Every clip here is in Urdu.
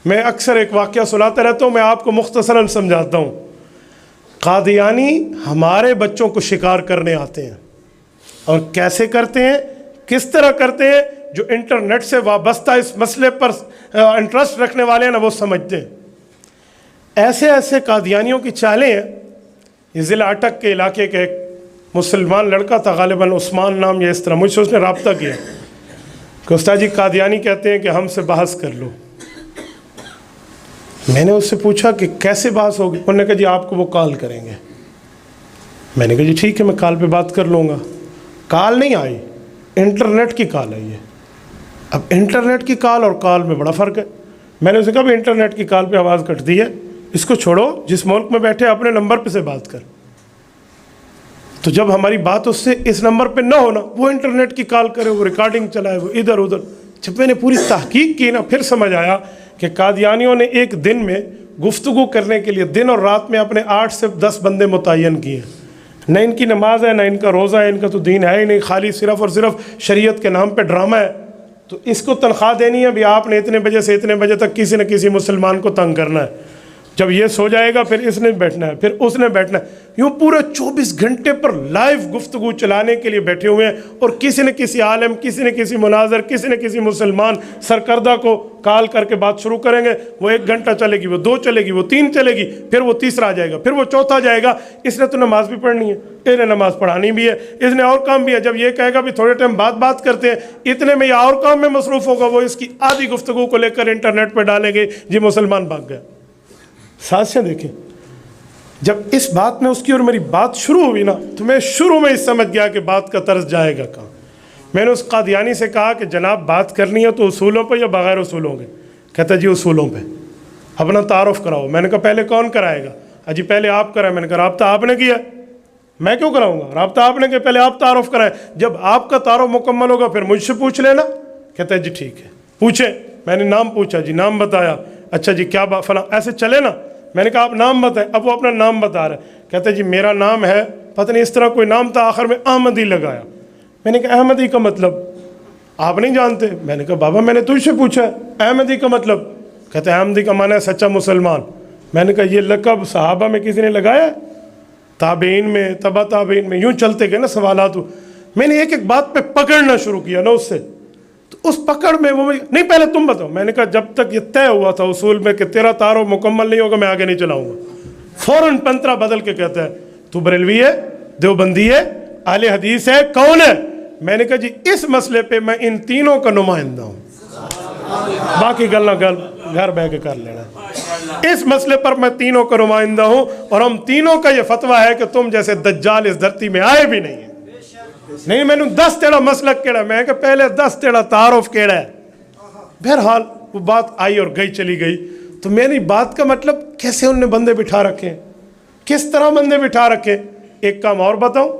میں اکثر ایک واقعہ سناتا رہتا ہوں، میں آپ کو مختصراً سمجھاتا ہوں۔ قادیانی ہمارے بچوں کو شکار کرنے آتے ہیں، اور کیسے کرتے ہیں، کس طرح کرتے ہیں، جو انٹرنیٹ سے وابستہ اس مسئلے پر انٹرسٹ رکھنے والے ہیں نا وہ سمجھتے ہیں۔ ایسے ایسے قادیانیوں کی چالیں ہیں۔ یہ ضلع اٹک کے علاقے کا ایک مسلمان لڑکا تھا، غالباً عثمان نام یا اس طرح، مجھ سے اس نے رابطہ کیا کہ استاد جی قادیانی کہتے ہیں کہ ہم سے بحث کر لو۔ میں نے اس سے پوچھا کہ کیسے بحث ہوگی؟ انہوں نے کہا جی آپ کو وہ کال کریں گے۔ میں نے کہا جی ٹھیک ہے، میں کال پہ بات کر لوں گا۔ کال نہیں آئی، انٹرنیٹ کی کال آئی ہے۔ اب انٹرنیٹ کی کال اور کال میں بڑا فرق ہے۔ میں نے اسے کہا بھی انٹرنیٹ کی کال پہ آواز کٹتی ہے، اس کو چھوڑو، جس ملک میں بیٹھے اپنے نمبر پہ سے بات کر۔ تو جب ہماری بات اس سے اس نمبر پہ نہ ہونا، وہ انٹرنیٹ کی کال کرے، وہ ریکارڈنگ چلائے، وہ ادھر ادھر۔ جب میں نے پوری تحقیق کی نا، پھر سمجھ آیا کہ قادیانیوں نے ایک دن میں گفتگو کرنے کے لیے دن اور رات میں اپنے 8 سے 10 بندے متعین کیے۔ نہ ان کی نماز ہے، نہ ان کا روزہ ہے، ان کا تو دین ہے ہی نہیں، خالی صرف اور صرف شریعت کے نام پہ ڈرامہ ہے۔ تو اس کو تنخواہ دینی ہے بھی آپ نے اتنے بجے سے اتنے بجے تک کسی نہ کسی مسلمان کو تنگ کرنا ہے۔ جب یہ سو جائے گا پھر اس نے بیٹھنا ہے، پھر اس نے بیٹھنا ہے۔ یوں پورے 24 گھنٹے پر لائیو گفتگو چلانے کے لیے بیٹھے ہوئے ہیں، اور کسی نہ کسی عالم، کسی نہ کسی مناظر، کسی نہ کسی مسلمان سرکردہ کو کال کر کے بات شروع کریں گے۔ وہ 1 گھنٹہ چلے گی، وہ 2 چلے گی، وہ 3 چلے گی، پھر وہ تیسرا آ جائے گا، پھر وہ چوتھا جائے گا۔ اس نے تو نماز بھی پڑھنی ہے، اس نے نماز پڑھانی بھی ہے، اس نے اور کام بھی ہے۔ جب یہ کہے گا بھی تھوڑے ٹائم بات کرتے ہیں، اتنے میں یا اور کام میں مصروف ہوگا، وہ اس کی آدھی گفتگو کو لے کر انٹرنیٹ پہ ڈالیں گے، جی مسلمان بھاگ گیا۔ ساتھ دیکھیں، جب اس بات میں اس کی اور میری بات شروع ہوئی نا، تو میں شروع میں سمجھ گیا کہ بات کا طرز جائے گا کہاں۔ میں نے اس قادیانی سے کہا کہ جناب بات کرنی ہے تو اصولوں پہ یا بغیر اصولوں کے؟ کہتا جی اصولوں پہ۔ اپنا تعارف کراؤ۔ میں نے کہا پہلے کون کرائے گا؟ جی پہلے آپ کرائیں۔ میں نے کہا رابطہ آپ نے کیا، میں کیوں کراؤں گا؟ رابطہ آپ نے کیا، پہلے آپ تعارف کرائیں۔ جب آپ کا تعارف مکمل ہوگا پھر مجھ سے پوچھ لینا۔ کہتا ہے جی ٹھیک ہے، پوچھیں۔ میں نے نام پوچھا، جی نام بتایا۔ اچھا جی کیا فلاں، ایسے چلے نا۔ میں نے کہا آپ نام بتائیں۔ اب وہ اپنا نام بتا رہا ہے۔ کہتے جی میرا نام ہے، پتہ نہیں اس طرح کوئی نام تھا، آخر میں احمدی لگایا۔ میں نے کہا احمدی کا مطلب آپ نہیں جانتے؟ میں نے کہا بابا میں نے تجھ سے پوچھا ہے احمدی کا مطلب۔ کہتے ہیں احمدی کا معنی ہے سچا مسلمان۔ میں نے کہا یہ لقب صحابہ میں کسی نے لگایا ہے؟ تابعین میں، تبع تابعین میں، یوں چلتے گئے نا سوالات۔ میں نے ایک ایک بات پہ پکڑنا شروع کیا نا اس سے، تو اس پکڑ میں وہ نہیں پہلے تم بتاؤ۔ میں نے کہا جب تک یہ طے ہوا تھا اصول میں کہ تیرا تعارف مکمل نہیں ہوگا میں آگے نہیں چلاؤں گا۔ فوراً پنترا بدل کے کہتا ہے تو بریلوی ہے، دیوبندی ہے، اہل حدیث ہے، کون ہے؟ میں نے کہا جی اس مسئلے پہ میں ان تینوں کا نمائندہ ہوں، باقی گلنا گھر بہ کے کر لینا۔ اس مسئلے پر میں تینوں کا نمائندہ ہوں، اور ہم تینوں کا یہ فتویٰ ہے کہ تم جیسے دجال اس دھرتی میں آئے بھی نہیں ہیں۔ نہیں میں نے 10 تیڑا مسلک کیڑا، میں کہ پہلے 10 تیڑا تعارف کیڑا ہے۔ بہرحال وہ بات آئی اور گئی چلی گئی۔ تو میں نے بات کا مطلب کیسے انہوں نے بندے بٹھا رکھے، کس طرح بندے بٹھا رکھے۔ ایک کام اور بتاؤں،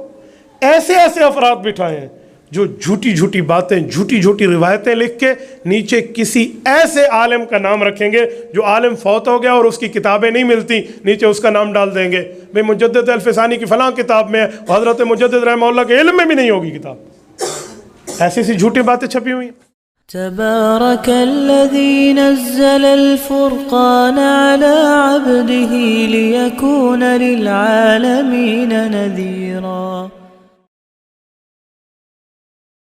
ایسے ایسے افراد بٹھائے ہیں جو جھوٹی جھوٹی باتیں، جھوٹی جھوٹی روایتیں لکھ کے نیچے کسی ایسے عالم کا نام رکھیں گے جو عالم فوت ہو گیا اور اس کی کتابیں نہیں ملتی، نیچے اس کا نام ڈال دیں گے بھئی مجدد الفسانی کی فلاں کتاب میں ہے، حضرت مجدد رحمہ اللہ کے علم میں بھی نہیں ہوگی کتاب۔ ایسی سی جھوٹی باتیں چھپی ہوئی ہیں۔ تبارك الذي نزل الفرقان على عبده ليكون للعالمين نذيرا